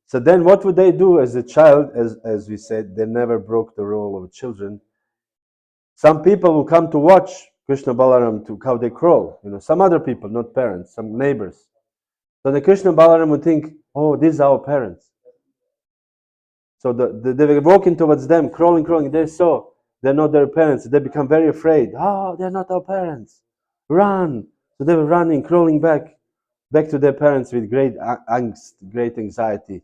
So then what would they do as a child? As we said, they never broke the role of children. Some people will come to watch Krishna Balaram to how they crawl. Some other people, not parents, some neighbors. So the Krishna Balaram would think, oh, these are our parents. So they were walking towards them, crawling. They saw they're not their parents. They become very afraid. Oh, they're not our parents. Run! So they were running, crawling back to their parents with great angst, great anxiety,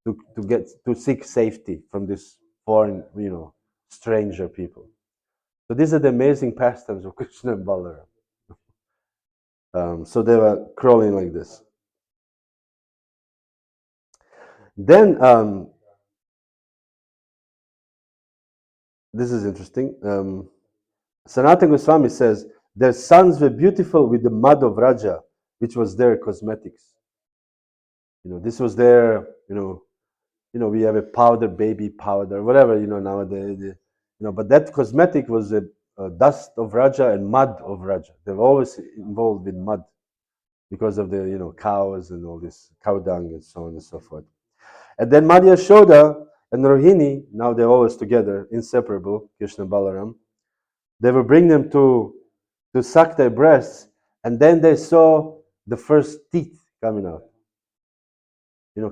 to seek safety from this foreign, stranger people. So these are the amazing pastimes of Krishna and Balaram. So they were crawling like this. Then this is interesting. Sanatana Goswami says their sons were beautiful with the mud of Raja, which was their cosmetics. This was their, we have a powder, baby powder, whatever, nowadays, but that cosmetic was a dust of Raja and mud of Raja. They were always involved with mud because of the, cows and all this cow dung and so on and so forth. And then Madhya Shoda and Rohini, now they're always together, inseparable, Krishna and Balaram. They would bring them to suck their breasts, and then they saw the first teeth coming out.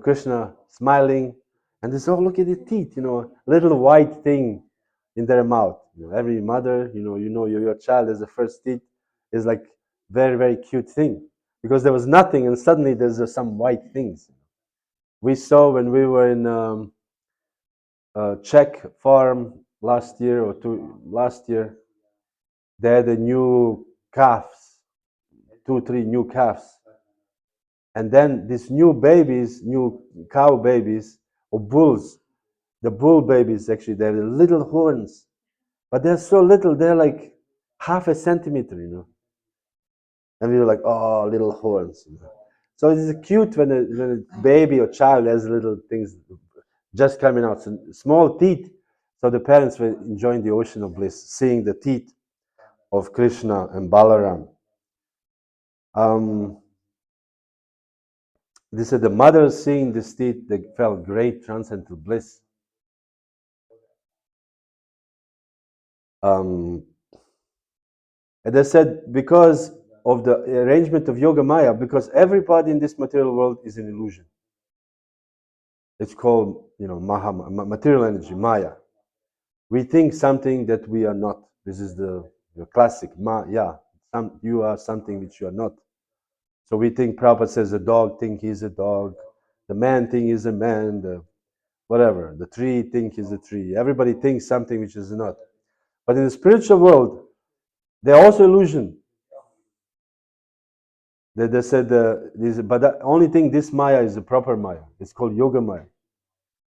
Krishna smiling, and they saw, oh, look at the teeth, little white thing in their mouth. Every mother, your child as the first teeth is like very, very cute thing, because there was nothing, and suddenly there's some white things. We saw when we were in Czech farm last year, they had a new calves, 2-3 new calves. And then these new cow babies, or bulls, the bull babies actually, they have little horns, but they're so little, they're like half a centimeter, And we were like, oh, little horns. So it's cute when a baby or child has little things just coming out, so small teeth. So the parents were enjoying the ocean of bliss, seeing the teeth of Krishna and Balaram. Um, they said the mother seeing this teeth, they felt great transcendental bliss. And they said because of the arrangement of Yoga Maya, because everybody in this material world is an illusion. It's called, material energy, Maya. We think something that we are not. This is the classic Maya. You are something which you are not. So we think Prabhupada says the dog think he's a dog, the man think he's a man, the whatever, the tree think he's a tree. Everybody thinks something which is not. But in the spiritual world, they're also illusion. They said, but the only thing, this Maya is the proper Maya. It's called Yoga Maya.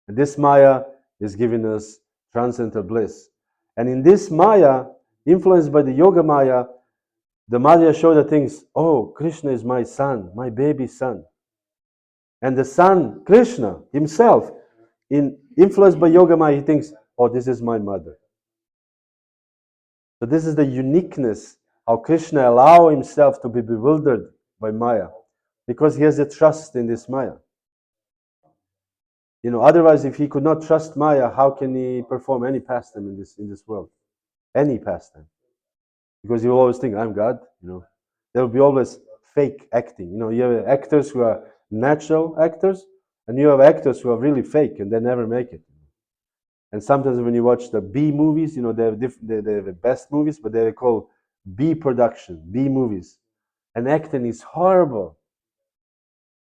And this Maya is giving us transcendental bliss. And in this Maya, influenced by the Yoga Maya, the Maya Yashoda thinks, oh, Krishna is my son, my baby son. And the son, Krishna himself, influenced by Yoga Maya, he thinks, oh, this is my mother. So this is the uniqueness, how Krishna allows himself to be bewildered by Maya, because he has a trust in this Maya. Otherwise, if he could not trust Maya, how can he perform any pastime in this world? Any pastime. Because he will always think, I'm God, There will be always fake acting. You have actors who are natural actors, and you have actors who are really fake, and they never make it. And sometimes when you watch the B movies, they have they have the best movies, but they're called B production, B movies. And acting is horrible,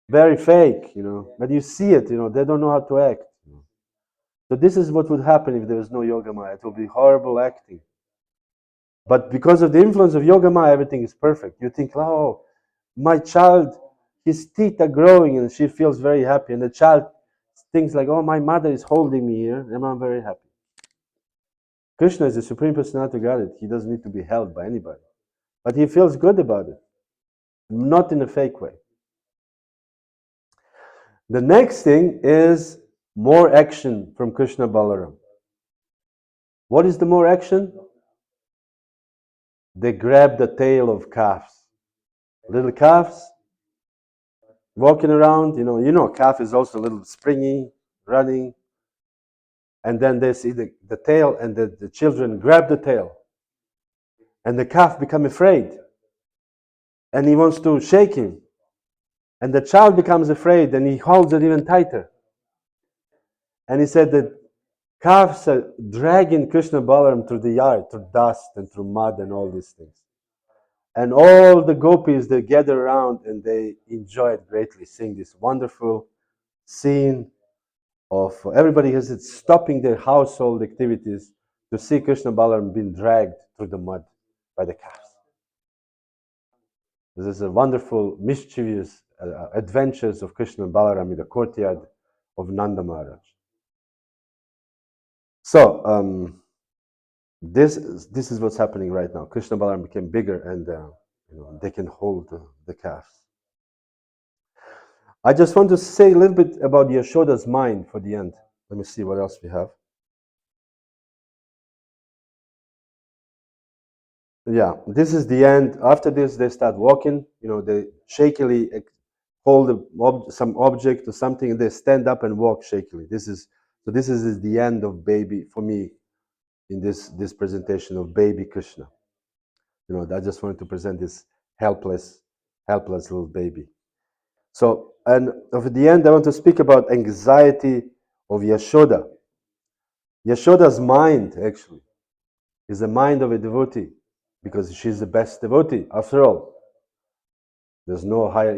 very fake, But you see it, they don't know how to act. So this is what would happen if there was no Yoga Maya. It would be horrible acting. But because of the influence of Yoga Maya, everything is perfect. You think, oh, my child, his teeth are growing, and she feels very happy. And the child thinks like, oh, my mother is holding me here, and I'm very happy. Krishna is the Supreme Personality of Godhead. He doesn't need to be held by anybody. But he feels good about it, not in a fake way. The next thing is more action from Krishna Balaram. What is the more action? They grab the tail of calves. Little calves walking around, a calf is also a little springy, running. And then they see the tail, and the children grab the tail. And the calf become afraid. And he wants to shake him. And the child becomes afraid, and he holds it even tighter. And he said that calves are dragging Krishna Balaram through the yard, through dust and through mud and all these things. And all the gopis, they gather around and they enjoy it greatly, seeing this wonderful scene of everybody has it stopping their household activities to see Krishna Balaram being dragged through the mud by the calves. This is a wonderful, mischievous adventures of Krishna Balaram in the courtyard of Nanda Maharaj. So this is what's happening right now. Krishna Balaram became bigger, and they can hold the calves. I just want to say a little bit about Yashoda's mind for the end. Let me see what else we have. Yeah, this is the end. After this, they start walking. They shakily hold some object or something, and they stand up and walk shakily. This is the end of baby for me in this presentation of baby Krishna. I just wanted to present this helpless little baby. So, and at the end, I want to speak about anxiety of Yashoda. Yashoda's mind, actually, is the mind of a devotee, because she's the best devotee. After all, there's no higher,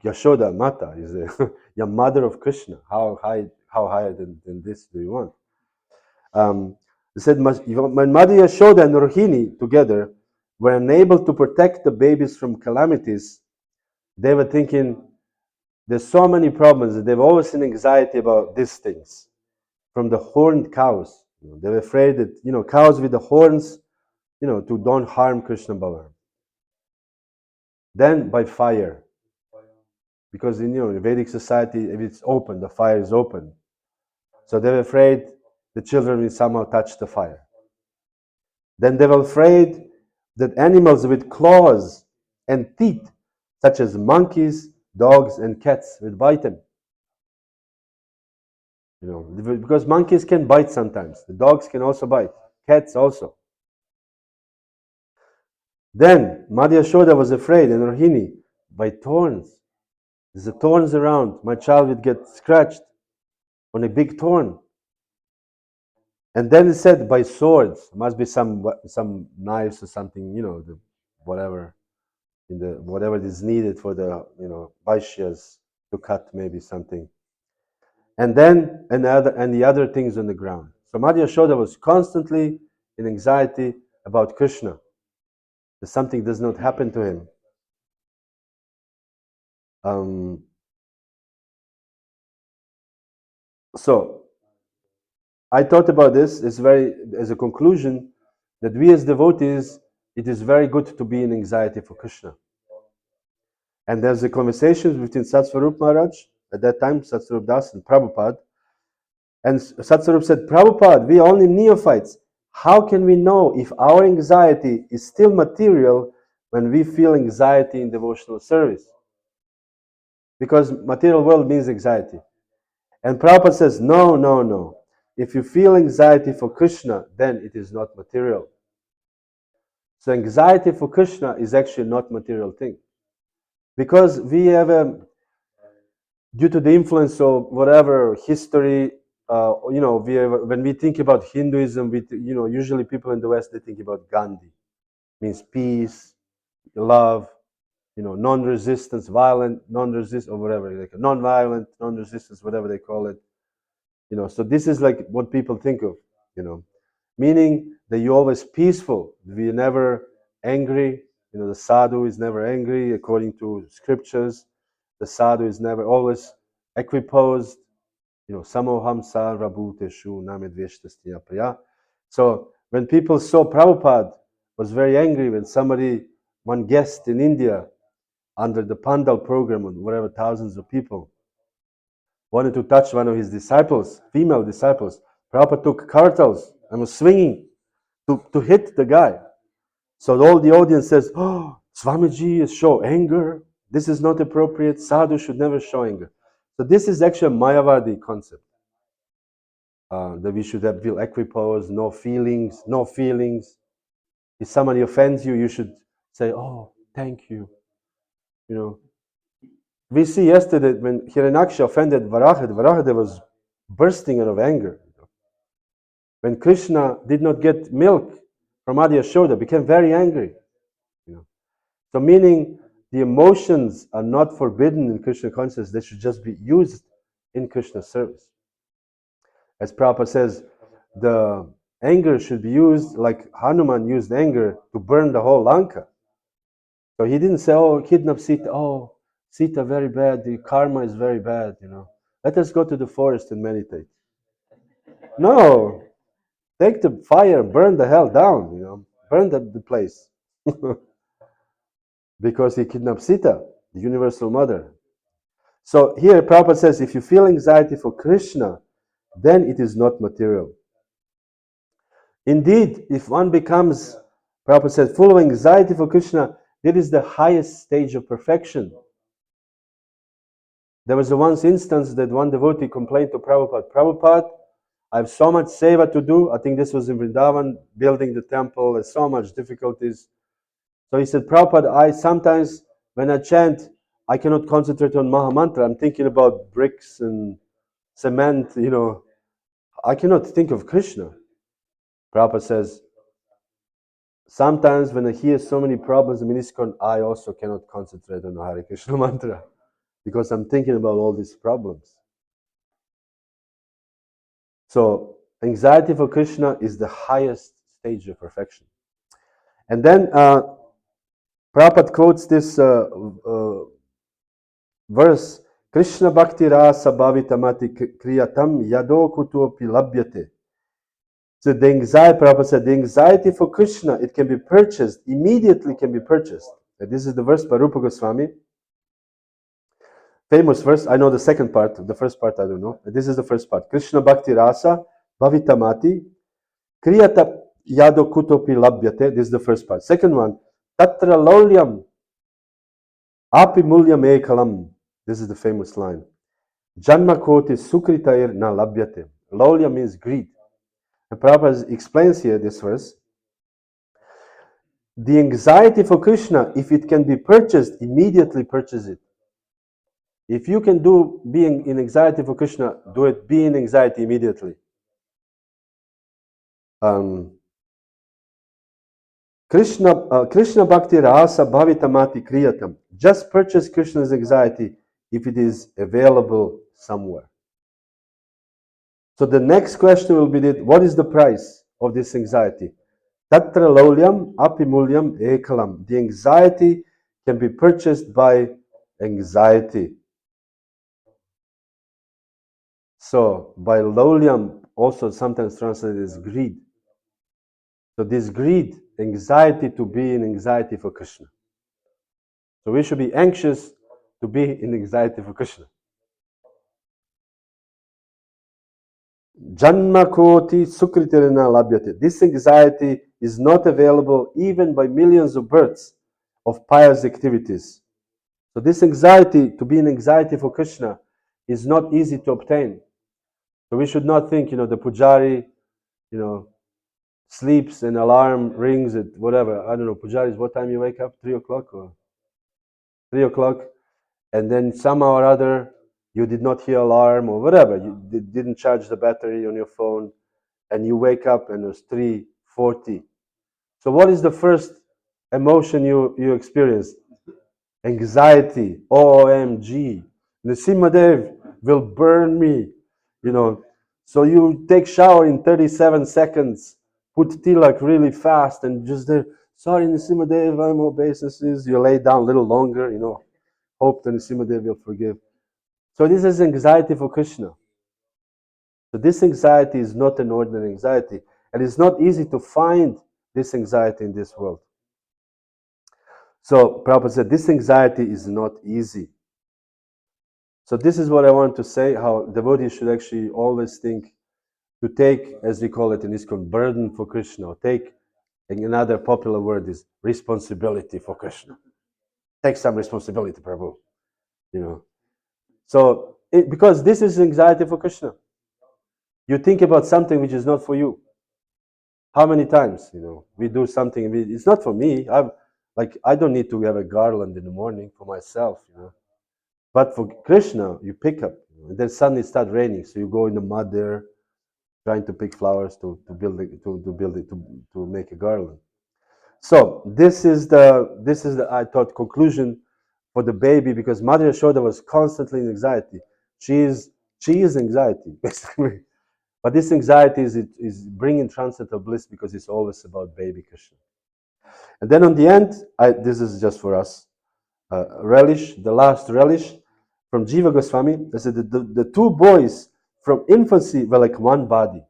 Yashoda Mata is the your mother of Krishna. How higher than this do you want? They said, when Mother Yashoda and Rohini together were unable to protect the babies from calamities, they were thinking, there's so many problems. They've always had anxiety about these things. From the horned cows, they were afraid that cows with the horns, to don't harm Krishna Balaram. Then by fire, because in Vedic society, if it's open, the fire is open. So they were afraid the children will somehow touch the fire. Then they were afraid that animals with claws and teeth such as monkeys, dogs, and cats would bite him. You know, because monkeys can bite sometimes. The dogs can also bite. Cats also. Then Madhya Yashoda was afraid, and Rohini, by thorns. There's the thorns around. My child would get scratched on a big thorn. And then it said by swords. Must be some knives or something, you know, the whatever in the whatever is needed for the, you know, vaishyas to cut maybe something. And then the other things on the ground. So Madhya Yashoda was constantly in anxiety about Krishna. That something does not happen to him. So I thought about this as a conclusion that we as devotees, it is very good to be in anxiety for Krishna. And there's a conversation between Satsvarup Maharaj, at that time, Satsvarup Das and Prabhupada. And Satsvarup said, Prabhupada, we are only neophytes. How can we know if our anxiety is still material when we feel anxiety in devotional service? Because material world means anxiety. And Prabhupada says, no, no, no. If you feel anxiety for Krishna, then it is not material. So anxiety for Krishna is actually not material thing. Because we have due to the influence of whatever history, you know, when we think about Hinduism, you know, usually people in the West, they think about Gandhi. Means peace, love, you know, non-resistance, violent, non-resist, or whatever, like non-violent, non-resistance, whatever they call it. You know, so this is like what people think of, you know, meaning that you're always peaceful. We're never angry. You know, the sadhu is never angry according to scriptures. The sadhu is never always equiposed. You know, samoham sarva bhuteshu namedveshtasya priya. So when people saw Prabhupada was very angry when one guest in India under the Pandal program, and whatever, thousands of people, wanted to touch one of his disciples, female disciples. Prabhupada took kartals and was swinging to hit the guy. So all the audience says, oh, Swamiji is show anger. This is not appropriate. Sadhu should never show anger. So this is actually a Mayavadi concept. That we should feel equiposed, no feelings, no feelings. If somebody offends you, you should say, oh, thank you. You know, we see yesterday when Hiranyaksha offended Varaha, Varaha was bursting out of anger. When Krishna did not get milk from Madhya Yashoda, became very angry. You know, so meaning the emotions are not forbidden in Krishna consciousness; they should just be used in Krishna service. As Prabhupada says, the anger should be used like Hanuman used anger to burn the whole Lanka. So he didn't say, oh, kidnap Sita, oh, Sita very bad, the karma is very bad, you know. Let us go to the forest and meditate. No, take the fire, burn the hell down, you know, burn the place. Because he kidnapped Sita, the universal mother. So here Prabhupada says, if you feel anxiety for Krishna, then it is not material. Indeed, if one becomes, Prabhupada said, full of anxiety for Krishna, it is the highest stage of perfection. There was a once instance that one devotee complained to Prabhupada, Prabhupada, I have so much seva to do. I think this was in Vrindavan, building the temple, there's so much difficulties. So he said, Prabhupada, I sometimes, when I chant, I cannot concentrate on Maha Mantra. I'm thinking about bricks and cement, you know. I cannot think of Krishna. Prabhupada says, sometimes when I hear so many problems in ISKCON, I also cannot concentrate on the Hare Krishna mantra because I'm thinking about all these problems. So anxiety for Krishna is the highest stage of perfection. And then Prabhupada quotes this verse, Krishna bhakti rasa bhavitamati kriyatam yado kutopi labhyate. So the anxiety, Prabhupada said, the anxiety for Krishna, it can be purchased, immediately can be purchased. And this is the verse by Rupa Goswami. Famous verse, I know the second part, the first part I don't know. This is the first part. Krishna bhakti rasa bhavitamati kriyata yado kutopi labhyate. This is the first part. Second one, tatra laulyam Api mulyam ekalam. This is the famous line. Janma koti sukritair na labhyate. Lolya means greed. And Prabhupada explains here this verse. The anxiety for Krishna, if it can be purchased, immediately purchase it. If you can do being in anxiety for Krishna, do it. Be in anxiety immediately. Krishna Bhakti Rasa Bhavitamati Kriyatam. Just purchase Krishna's anxiety if it is available somewhere. So the next question will be that, what is the price of this anxiety? Tatra laulyam apimulyam ekalam. The anxiety can be purchased by anxiety. So by laulyam, also sometimes translated as greed. So this greed, anxiety to be in anxiety for Krishna. So we should be anxious to be in anxiety for Krishna. Janma koti sukritirana labhyate. This anxiety is not available even by millions of births of pious activities. So this anxiety, to be in anxiety for Krishna, is not easy to obtain. So we should not think, the pujari, sleeps and alarm rings at whatever. I don't know, pujaris, what time you wake up? 3 o'clock or 3 o'clock? And then somehow or other, you did not hear alarm or whatever. You didn't charge the battery on your phone and you wake up and it's 3:40. So what is the first emotion you experience? Anxiety. OMG. Nrsimhadev will burn me. So you take shower in 37 seconds, put tilak really fast and just there, sorry Nrsimhadev, I'm obeisances. You lay down a little longer, hope that Nrsimhadev will forgive. So this is anxiety for Krishna. So this anxiety is not an ordinary anxiety. And it's not easy to find this anxiety in this world. So Prabhupada said this anxiety is not easy. So this is what I want to say, how devotees should actually always think to take, as we call it in ISKCON, burden for Krishna. Or take, another popular word is responsibility for Krishna. Take some responsibility, Prabhu. So, because this is anxiety for Krishna. You think about something which is not for you. How many times, we do something, it's not for me. I don't need to have a garland in the morning for myself, But for Krishna, you pick up, and then suddenly it starts raining, so you go in the mud there, trying to pick flowers to build it, to make a garland. So this is the I thought conclusion for the baby, because Mother Yashoda was constantly in anxiety. She is anxiety basically, but this anxiety is bringing transcendental bliss because it's always about baby Krishna. And then on the end, this is just for us, relish, the last relish from Jiva Goswami. They said that the two boys from infancy were like one body,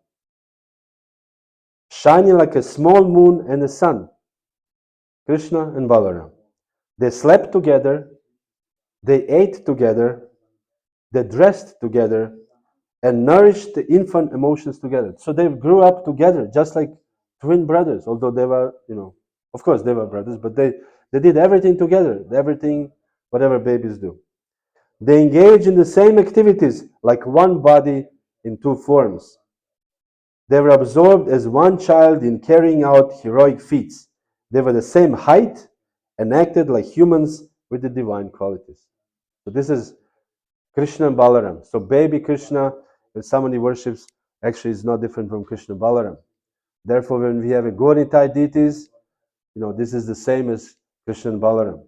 shining like a small moon and the sun, Krishna and Balaram. They slept together, they ate together, they dressed together, and nourished the infant emotions together. So they grew up together, just like twin brothers, although they were, of course they were brothers, but they did everything together, whatever babies do. They engage in the same activities, like one body in two forms. They were absorbed as one child in carrying out heroic feats. They were the same height and acted like humans with the divine qualities. So this is Krishna and Balaram. So baby Krishna, when somebody worships, actually is not different from Krishna and Balaram. Therefore, when we have a Gauritai deities, this is the same as Krishna and Balaram.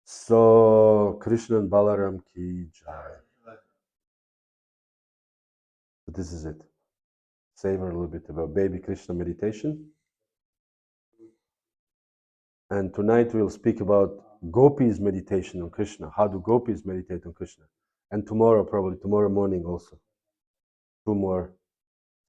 So Krishna and Balaram ki jai. So this is it. Savor a little bit about baby Krishna meditation. And tonight we'll speak about Gopis meditation on Krishna. How do Gopis meditate on Krishna? And tomorrow morning also. 2 more